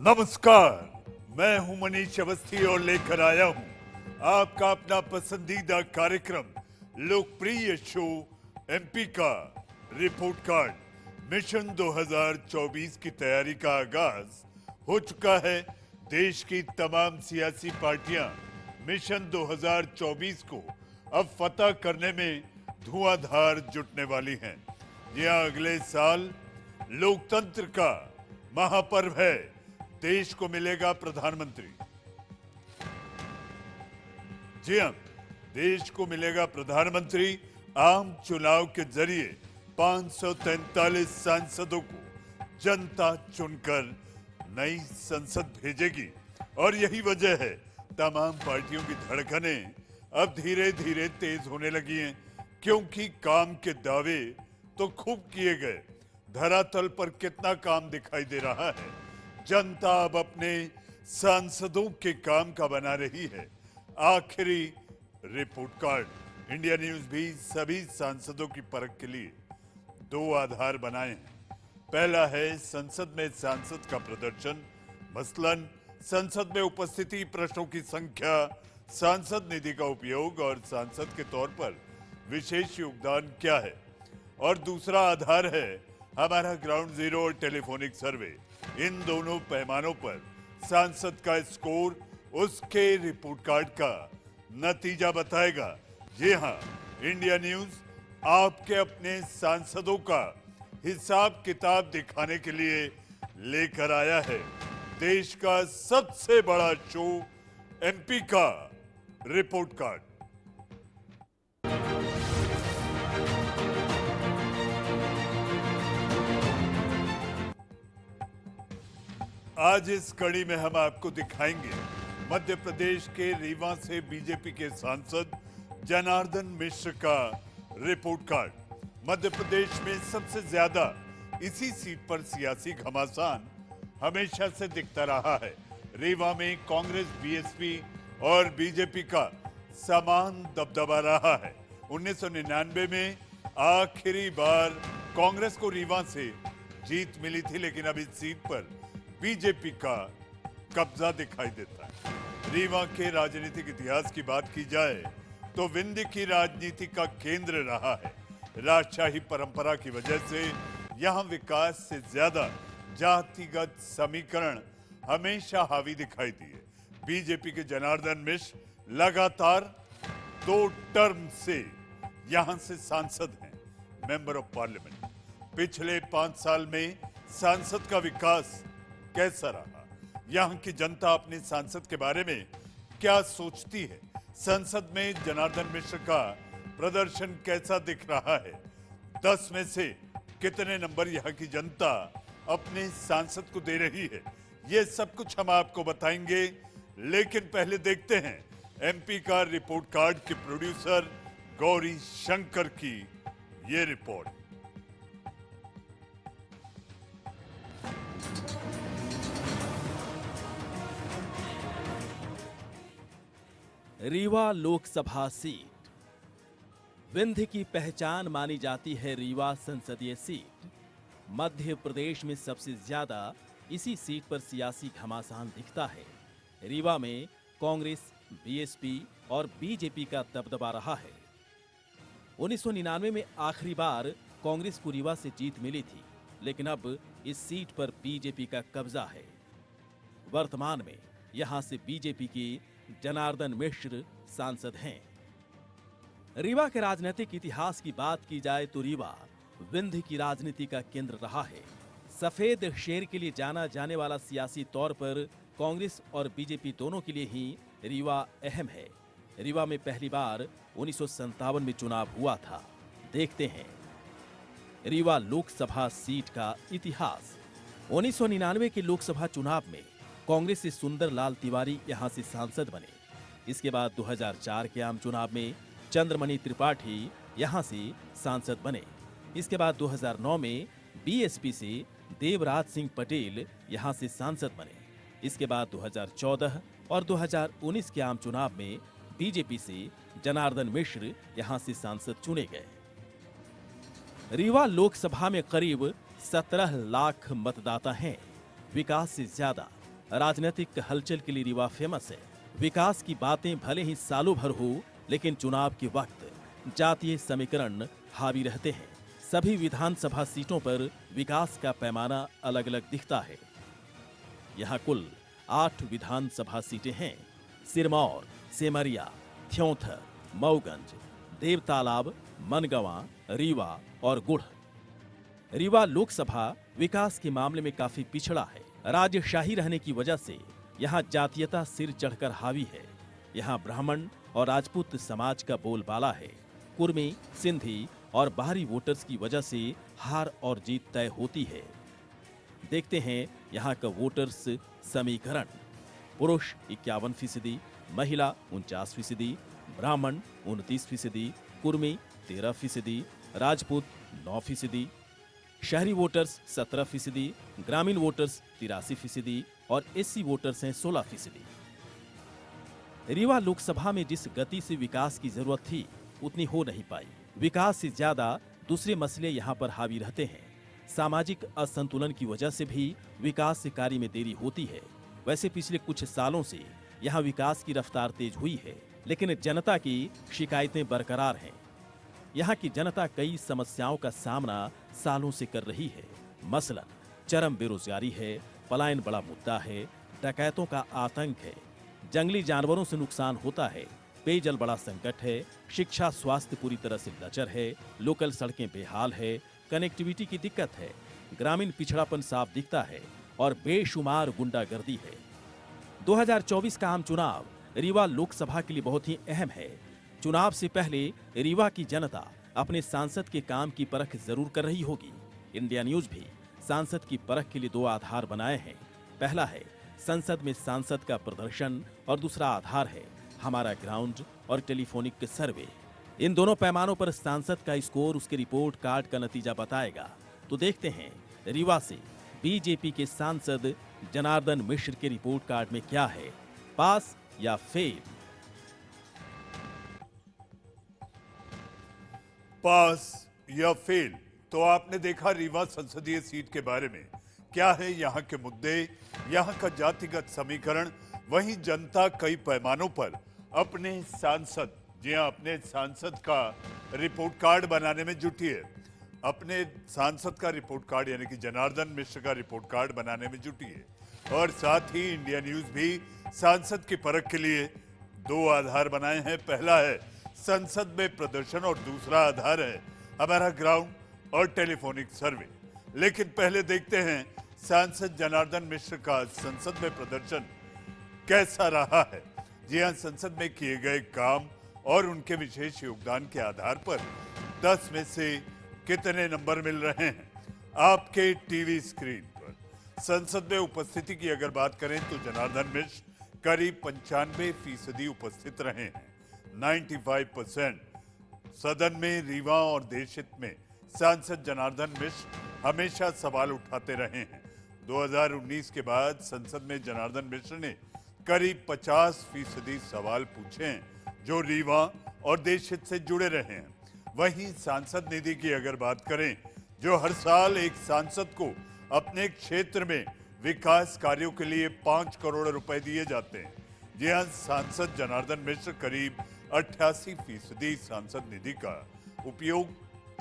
नमस्कार, मैं हूं मनीष अवस्थी और लेकर आया हूं आपका अपना पसंदीदा कार्यक्रम लोकप्रिय शो एमपी का रिपोर्ट कार्ड। मिशन 2024 की तैयारी का आगाज हो चुका है। देश की तमाम सियासी पार्टियां मिशन 2024 को अब फतह करने में धुआंधार जुटने वाली हैं। यह अगले साल लोकतंत्र का महापर्व है। देश को मिलेगा प्रधानमंत्री। जी हां, देश को मिलेगा प्रधानमंत्री। आम चुनाव के जरिए 543 सांसदों को जनता चुनकर नई संसद भेजेगी और यही वजह है तमाम पार्टियों की धड़कनें अब धीरे धीरे तेज होने लगी हैं, क्योंकि काम के दावे तो खूब किए गए, धरातल पर कितना काम दिखाई दे रहा है। जनता अब अपने सांसदों के काम का बना रही है आखिरी रिपोर्ट कार्ड। इंडिया न्यूज भी सभी सांसदों की परख के लिए दो आधार बनाए हैं। पहला है संसद में सांसद का प्रदर्शन, मसलन संसद में उपस्थिति, प्रश्नों की संख्या, सांसद निधि का उपयोग और सांसद के तौर पर विशेष योगदान क्या है। और दूसरा आधार है हमारा ग्राउंड जीरो और टेलीफोनिक सर्वे। इन दोनों पैमानों पर सांसद का स्कोर उसके रिपोर्ट कार्ड का नतीजा बताएगा। जी हां, इंडिया न्यूज आपके अपने सांसदों का हिसाब किताब दिखाने के लिए लेकर आया है देश का सबसे बड़ा शो एमपी का रिपोर्ट कार्ड। आज इस कड़ी में हम आपको दिखाएंगे मध्य प्रदेश के रीवा से बीजेपी के सांसद जनार्दन मिश्र का रिपोर्ट कार्ड। मध्य प्रदेश में सबसे ज्यादा इसी सीट पर सियासी घमासान हमेशा से दिखता रहा है। रीवा में कांग्रेस, बीएसपी और बीजेपी का समान दबदबा रहा है। 1999 में आखिरी बार कांग्रेस को रीवा से जीत मिली थी, लेकिन अब इस सीट पर बीजेपी का कब्जा दिखाई देता है। रीवा के राजनीतिक इतिहास की बात की जाए तो विंध्य की राजनीति का केंद्र रहा है। राजशाही परंपरा की वजह से यहां विकास से ज्यादा जातिगत समीकरण हमेशा हावी दिखाई दिए। बीजेपी के जनार्दन मिश्र लगातार 2 टर्म से यहां से सांसद हैं, मेंबर ऑफ पार्लियामेंट। पिछले 5 साल में सांसद का विकास कैसा रहा, यहां की जनता अपने सांसद के बारे में क्या सोचती है, संसद में जनार्दन मिश्र का प्रदर्शन कैसा दिख रहा है, 10 में से कितने नंबर यहां की जनता अपने सांसद को दे रही है, ये सब कुछ हम आपको बताएंगे। लेकिन पहले देखते हैं एमपी का रिपोर्ट कार्ड के प्रोड्यूसर गौरी शंकर की ये रिपोर्ट। रीवा लोकसभा सीट विंध्य की पहचान मानी जाती है। रीवा संसदीय सीट मध्य प्रदेश में सबसे ज्यादा इसी सीट पर सियासी घमासान दिखता है। रीवा में कांग्रेस, बीएसपी और बीजेपी का दबदबा रहा है। 1999 में आखिरी बार कांग्रेस को रीवा से जीत मिली थी, लेकिन अब इस सीट पर बीजेपी का कब्जा है। वर्तमान में यहां से बीजेपी के जनार्दन मिश्र सांसद हैं। रीवा के राजनीतिक इतिहास की बात की जाए तो रीवा विंध्य की राजनीति का केंद्र रहा है। सफेद शेर के लिए जाना जाने वाला सियासी तौर पर कांग्रेस और बीजेपी दोनों के लिए ही रीवा अहम है। रीवा में पहली बार 1957 में चुनाव हुआ था। देखते हैं रीवा लोकसभा सीट का इतिहास। 1999 के लोकसभा चुनाव में कांग्रेस से सुंदरलाल तिवारी यहां से सांसद बने। इसके बाद 2004 के आम चुनाव में चंद्रमणि त्रिपाठी यहां से सांसद बने। इसके बाद 2009 में बीएसपी से देवराज सिंह पटेल यहां से सांसद बने। इसके बाद 2014 और 2019 के आम चुनाव में बीजेपी से जनार्दन मिश्र यहां से सांसद चुने गए। रीवा लोकसभा में करीब 17 लाख मतदाता हैं। विकास से ज्यादा राजनीतिक हलचल के लिए रीवा फेमस है। विकास की बातें भले ही सालों भर हो, लेकिन चुनाव के वक्त जातीय समीकरण हावी रहते हैं। सभी विधानसभा सीटों पर विकास का पैमाना अलग अलग दिखता है। यहाँ कुल 8 विधानसभा सीटें हैं। सिरमौर, सेमरिया, थ्योंथर, मऊगंज, देवतालाब, मनगवा, रीवा और गुढ़। रीवा लोकसभा विकास के मामले में काफी पिछड़ा है। राजशाही रहने की वजह से यहाँ जातीयता सिर चढ़कर हावी है। यहाँ ब्राह्मण और राजपूत समाज का बोलबाला है। कुर्मी, सिंधी और बाहरी वोटर्स की वजह से हार और जीत तय होती है। देखते हैं यहाँ का वोटर्स समीकरण। पुरुष 51%, महिला 49%, ब्राह्मण 29%, कुर्मी 13%, राजपूत 9%, शहरी वोटर्स 17%, ग्रामीण वोटर्स 83% और एससी वोटर्स हैं 16%। रीवा लोकसभा में जिस गति से विकास की जरूरत थी उतनी हो नहीं पाई। विकास से ज्यादा दूसरे मसले यहाँ पर हावी रहते हैं। सामाजिक असंतुलन की वजह से भी विकास कार्य में देरी होती है। वैसे पिछले कुछ सालों से यहाँ विकास की रफ्तार तेज हुई है, लेकिन जनता की शिकायतें बरकरार हैं। यहाँ की जनता कई समस्याओं का सामना सालों से कर रही है। मसलन चरम बेरोजगारी है, पलायन बड़ा मुद्दा है, डकैतों का आतंक है, जंगली जानवरों से नुकसान होता है, पेयजल बड़ा संकट है, शिक्षा स्वास्थ्य पूरी तरह से लचर है, लोकल सड़कें बेहाल है, कनेक्टिविटी की दिक्कत है, ग्रामीण पिछड़ापन साफ दिखता है और बेशुमार गुंडागर्दी है। 2024 का आम चुनाव रीवा लोकसभा के लिए बहुत ही अहम है। चुनाव से पहले रीवा की जनता अपने सांसद के काम की परख जरूर कर रही होगी। इंडिया न्यूज भी सांसद की परख के लिए 2 आधार बनाए हैं। पहला है संसद में सांसद का प्रदर्शन और दूसरा आधार है हमारा ग्राउंड और टेलीफोनिक सर्वे। इन दोनों पैमानों पर सांसद का स्कोर उसके रिपोर्ट कार्ड का नतीजा बताएगा। तो देखते हैं रीवा से बीजेपी के सांसद जनार्दन मिश्र के रिपोर्ट कार्ड में क्या है, पास या फेल। पास या फेल। तो आपने देखा रीवा संसदीय सीट के बारे में क्या है यहाँ के मुद्दे, यहाँ का जातिगत समीकरण। वहीं जनता कई पैमानों पर अपने सांसद, जी हाँ, अपने सांसद का रिपोर्ट कार्ड बनाने में जुटी है। अपने सांसद का रिपोर्ट कार्ड यानी कि जनार्दन मिश्र का रिपोर्ट कार्ड बनाने में जुटी है। और साथ ही इंडिया न्यूज भी सांसद की परख के लिए 2 आधार बनाए हैं। पहला है संसद में प्रदर्शन और दूसरा आधार है हमारा ग्राउंड और टेलीफोनिक सर्वे। लेकिन पहले देखते हैं सांसद जनार्दन मिश्र का संसद में प्रदर्शन कैसा रहा है। जी हाँ, संसद में किए गए काम और उनके विशेष योगदान के आधार पर 10 में से कितने नंबर मिल रहे हैं आपके टीवी स्क्रीन पर। संसद में उपस्थिति की अगर बात करें तो जनार्दन मिश्र करीब 95% उपस्थित रहे हैं, 95%। सदन में रीवा और देशहित में सांसद जनार्दन मिश्र हमेशा सवाल उठाते रहे हैं। 2019 के बाद संसद में जनार्दन मिश्र ने करीब 50% सवाल पूछे हैं जो रीवा और देशहित से जुड़े रहे हैं। वहीं सांसद निधि की अगर बात करें, जो हर साल एक सांसद को अपने क्षेत्र में विकास कार्यों के लिए 5 करोड़ रुपए दिए जाते हैं। जी हाँ, सांसद जनार्दन मिश्र करीब 88% सांसद निधि का उपयोग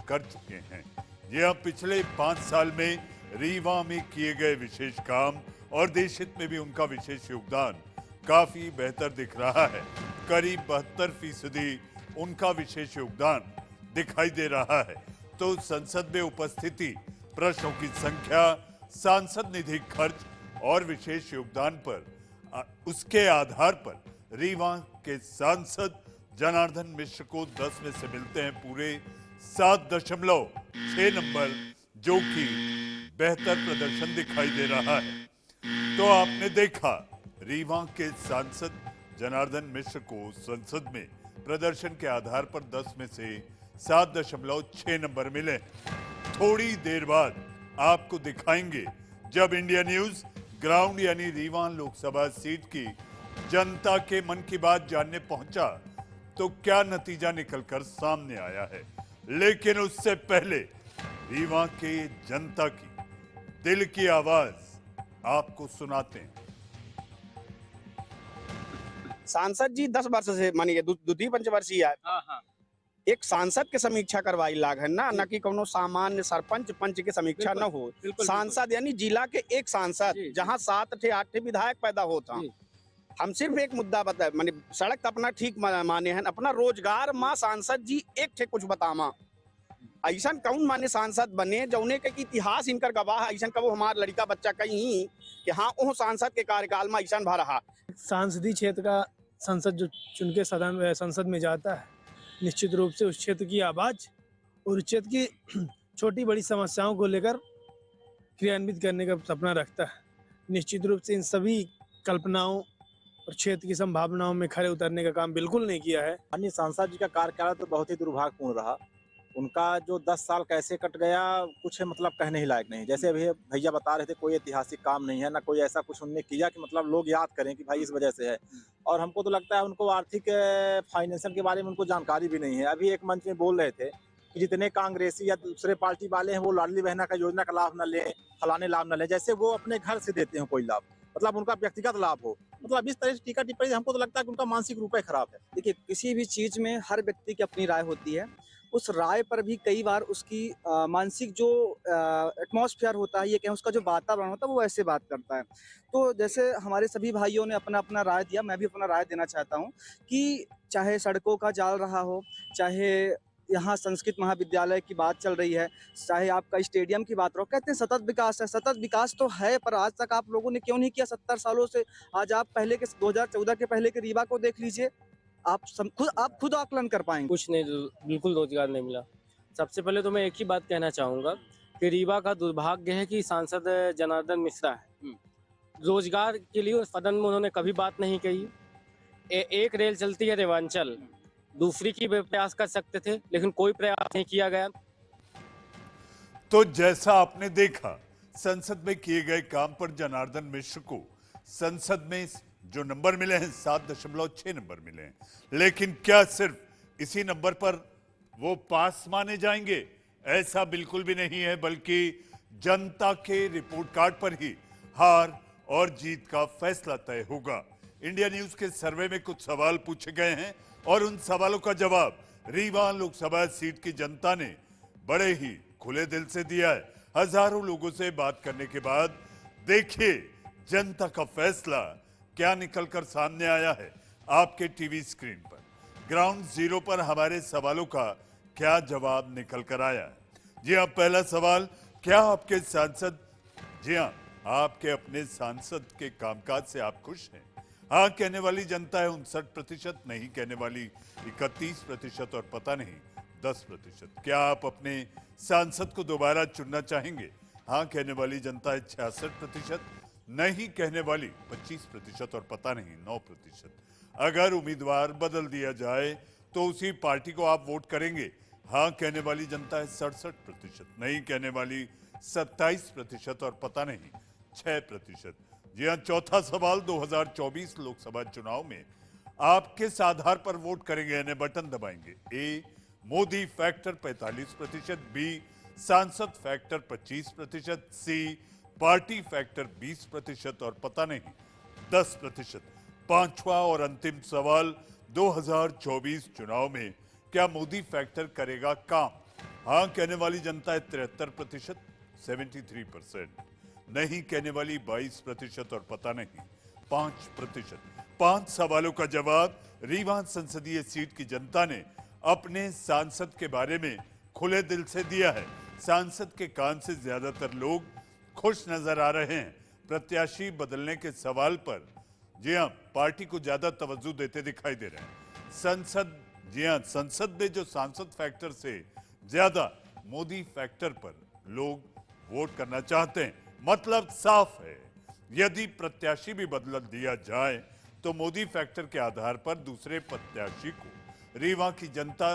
कर चुके हैं। जी हाँ, पिछले 5 साल में रीवा में किए गए विशेष काम और देशहित में भी उनका विशेष योगदान काफी बेहतर दिख रहा है। करीब 72% उनका विशेष योगदान दिखाई दे रहा है। तो संसद में उपस्थिति, प्रश्नों की संख्या, सांसद निधि खर्च और विशेष योगदान पर उसके आधार पर रीवा के सांसद जनार्दन मिश्र को 10 में से मिलते हैं पूरे 7.6 नंबर, जो कि बेहतर प्रदर्शन दिखाई दे रहा है। तो आपने देखा रीवा के सांसद जनार्दन मिश्र को संसद में प्रदर्शन के आधार पर 10 में से 7.6 नंबर मिले। थोड़ी देर बाद आपको दिखाएंगे जब इंडिया न्यूज ग्राउंड यानी रीवा लोकसभा सीट की जनता के मन की बात जानने पहुंचा तो क्या नतीजा निकलकर सामने आया है। लेकिन उससे पहले रीवा के जनता की दिल की आवाज आपको सुनाते हैं। सांसद जी 10 वर्ष से मानिए द्वितीय पंचवर्षीय है। हाँ हाँ एक सांसद के समीक्षा करवाई लाग है ना, न कि कोनो सामान्य सरपंच पंच के समीक्षा न हो। बिल्कुल, सांसद यानी जिला के एक सांसद, जी, जी। जहाँ 7 थे 8 थे विधायक पैदा होता। जी। हम सिर्फ एक मुद्दा बता माने सड़क तो अपना ठीक माने हैं, अपना रोजगार माँ सांसद जी एक थे कुछ बतामा। ऐसा कौन माने सांसद बने जौने के कि इतिहास इनकर गवाह है, ऐसा कबो हमारा लड़का बच्चा कहीं कि हाँ वो सांसद के कार्यकाल में ऐसा भा रहा। सांसदीय क्षेत्र का संसद जो चुन के संसद में जाता है, निश्चित रूप से उस क्षेत्र की आवाज और उस क्षेत्र की छोटी बड़ी समस्याओं को लेकर क्रियान्वित करने का सपना रखता है। निश्चित रूप से इन सभी कल्पनाओं और क्षेत्र की संभावनाओं में खरे उतरने का काम बिल्कुल नहीं किया है। माननीय सांसद जी का कार्यकाल तो बहुत ही दुर्भाग्यपूर्ण रहा। उनका जो 10 साल कैसे कट गया कुछ मतलब कहने ही लायक नहीं। जैसे अभी भैया बता रहे थे, कोई ऐतिहासिक काम नहीं है, ना कोई ऐसा कुछ उन्होंने किया कि मतलब लोग याद करें कि भाई इस वजह से है। और हमको तो लगता है उनको आर्थिक फाइनेंशियल के बारे में उनको जानकारी भी नहीं है। अभी एक मंच में बोल रहे थे कि जितने कांग्रेसी या दूसरे पार्टी वाले हैं वो लाडली बहना का योजना का लाभ न लें, फलाने लाभ न लें, जैसे वो अपने घर से देते हैं कोई लाभ, मतलब उनका व्यक्तिगत लाभ हो। मतलब इस तरह से टीका टिप्पणी हमको तो लगता है कि उनका मानसिक रूप ही खराब है। देखिए, किसी भी चीज में हर व्यक्ति की अपनी राय होती है। उस राय पर भी कई बार उसकी मानसिक जो एटमॉस्फेयर होता है, ये कहें उसका जो वातावरण होता है, वो ऐसे बात करता है। तो जैसे हमारे सभी भाइयों ने अपना अपना राय दिया, मैं भी अपना राय देना चाहता हूँ कि चाहे सड़कों का जाल रहा हो, चाहे यहाँ संस्कृत महाविद्यालय की बात चल रही है, चाहे आपका स्टेडियम की बात रहो, कहते हैं सतत विकास है। सतत विकास तो है, पर आज तक आप लोगों ने क्यों नहीं किया 70 सालों से? आज आप पहले के 2014 के पहले के रीवा को देख लीजिए, आप खुद आकलन कर पाएंगे। कुछ नहीं, बिल्कुल रोजगार नहीं मिला। सबसे पहले तो मैं एक ही बात कहना चाहूँगा कि रीवा का दुर्भाग्य है कि सांसद जनार्दन मिश्रा है। रोजगार के लिए सदन में उन्होंने कभी बात नहीं कही। एक रेल चलती है रेवांचल, दूसरी की भी प्रयास कर सकते थे, लेकिन कोई प्रयास नहीं किया गया। तो जैसा आपने देखा, संसद में किए गए काम पर जनार्दन मिश्र को संसद में जो नंबर मिले हैं 7.6 नंबर मिले हैं, लेकिन क्या सिर्फ इसी नंबर पर वो पास माने जाएंगे? ऐसा बिल्कुल भी नहीं है, बल्कि जनता के रिपोर्ट कार्ड पर ही हार और जीत का फैसला तय होगा। इंडिया न्यूज के सर्वे में कुछ सवाल पूछे गए हैं और उन सवालों का जवाब रीवा लोकसभा सीट की जनता ने बड़े ही खुले दिल से दिया है। हजारों लोगों से बात करने के बाद देखिए जनता का फैसला क्या निकलकर सामने आया है आपके टीवी स्क्रीन पर। ग्राउंड जीरो पर हमारे सवालों का क्या जवाब निकल कर आया है? जी हाँ, पहला सवाल, क्या आपके सांसद, जी हाँ, आपके अपने सांसद के कामकाज से आप खुश हैं? हाँ कहने वाली जनता है 59%, नहीं कहने वाली 31% और पता नहीं 10%। क्या आप अपने सांसद को दोबारा चुनना चाहेंगे? हाँ कहने वाली जनता है 66%, नहीं कहने वाली 25% और पता नहीं 9%। अगर उम्मीदवार बदल दिया जाए तो उसी पार्टी को आप वोट करेंगे? हाँ कहने वाली जनता है 67%, नहीं कहने वाली 27% और पता नहीं 6%। जी हाँ, चौथा सवाल, 2024 लोकसभा चुनाव में आप किस आधार पर वोट करेंगे यानी बटन दबाएंगे? ए, मोदी फैक्टर 45%, बी, सांसद फैक्टर 25%, सी, पार्टी फैक्टर 20% और पता नहीं 10%। पांचवा और अंतिम सवाल, 2024 चुनाव में क्या मोदी फैक्टर करेगा काम? हाँ कहने वाली जनता है 73%, 73%, नहीं कहने वाली 22% और पता नहीं 5%। 5 सवालों का जवाब रीवा संसदीय सीट की जनता ने अपने सांसद के बारे में खुले दिल से दिया है। सांसद के कान से ज्यादातर लोग खुश नजर आ रहे हैं। प्रत्याशी बदलने के सवाल पर जी हां, पार्टी को ज्यादा तवज्जो देते दिखाई दे रहे हैं। संसद, जी हां, संसद में जो सांसद फैक्टर से ज्यादा मोदी फैक्टर पर लोग वोट करना चाहते हैं। मतलब साफ है, यदि प्रत्याशी भी बदल दिया जाए तो मोदी फैक्टर के आधार पर दूसरे प्रत्याशी को रीवा की जनता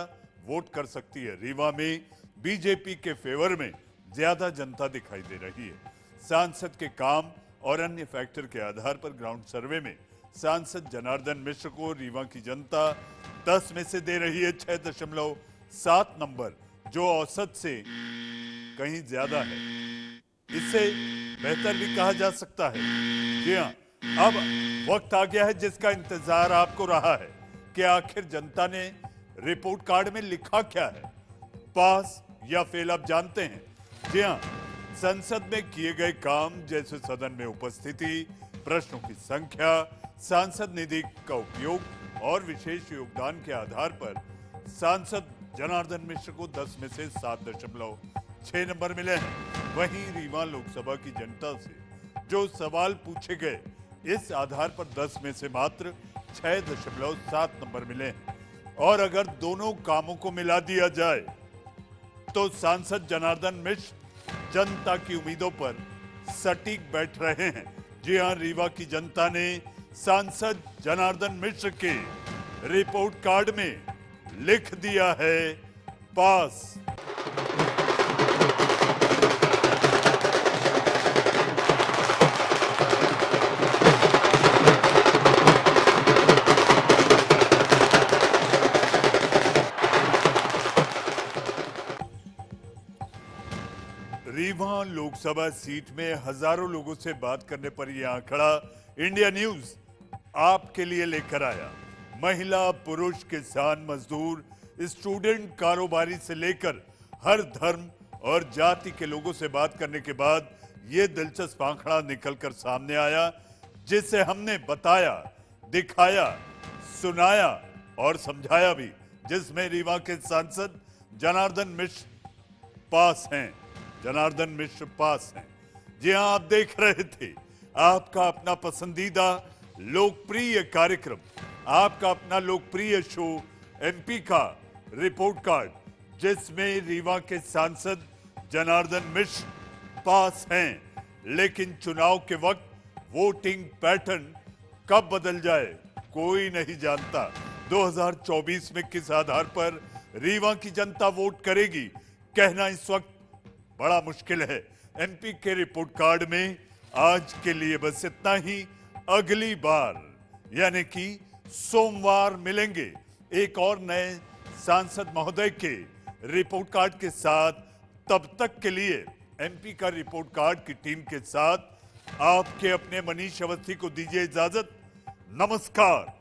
वोट कर सकती है। रीवा में बीजेपी के फेवर में ज्यादा जनता दिखाई दे रही है। सांसद के काम और अन्य फैक्टर के आधार पर ग्राउंड सर्वे में सांसद जनार्दन मिश्र को रीवा की जनता 10 में से दे रही है 6.7 नंबर, जो औसत से कहीं ज्यादा है। इससे बेहतर भी कहा जा सकता है। जी हाँ, अब वक्त आ गया है जिसका इंतजार आपको रहा है कि आखिर जनता ने रिपोर्ट कार्ड में लिखा क्या है, पास या फेल। आप जानते हैं, जी हाँ, संसद में किए गए काम जैसे सदन में उपस्थिति, प्रश्नों की संख्या, सांसद निधि का उपयोग और विशेष योगदान के आधार पर सांसद जनार्दन मिश्र को 10 में से 7.6 नंबर मिले हैं। वहीं रीवा लोकसभा की जनता से जो सवाल पूछे गए, इस आधार पर 10 में से मात्र 6.7 नंबर मिले हैं। और अगर दोनों कामों को मिला दिया जाए तो सांसद जनार्दन मिश्र जनता की उम्मीदों पर सटीक बैठ रहे हैं। जी हां, रीवा की जनता ने सांसद जनार्दन मिश्र के रिपोर्ट कार्ड में लिख दिया है पास। रीवा लोकसभा सीट में हजारों लोगों से बात करने पर यह आंकड़ा इंडिया न्यूज आपके लिए लेकर आया। महिला, पुरुष, किसान, मजदूर, स्टूडेंट, कारोबारी से लेकर हर धर्म और जाति के लोगों से बात करने के बाद यह दिलचस्प आंकड़ा निकलकर सामने आया, जिसे हमने बताया, दिखाया, सुनाया और समझाया भी, जिसमें रीवा के सांसद जनार्दन मिश्र पास हैं। जनार्दन मिश्र पास हैं। जी हां, आप देख रहे थे आपका अपना पसंदीदा लोकप्रिय कार्यक्रम, आपका अपना लोकप्रिय शो एमपी का रिपोर्ट कार्ड, जिसमें रीवा के सांसद जनार्दन मिश्र पास हैं। लेकिन चुनाव के वक्त वोटिंग पैटर्न कब बदल जाए कोई नहीं जानता। 2024 में किस आधार पर रीवा की जनता वोट करेगी, कहना इस वक्त बड़ा मुश्किल है। एमपी के रिपोर्ट कार्ड में आज के लिए बस इतना ही। अगली बार यानी कि सोमवार मिलेंगे एक और नए सांसद महोदय के रिपोर्ट कार्ड के साथ। तब तक के लिए एमपी का रिपोर्ट कार्ड की टीम के साथ आपके अपने मनीष अवस्थी को दीजिए इजाजत। नमस्कार।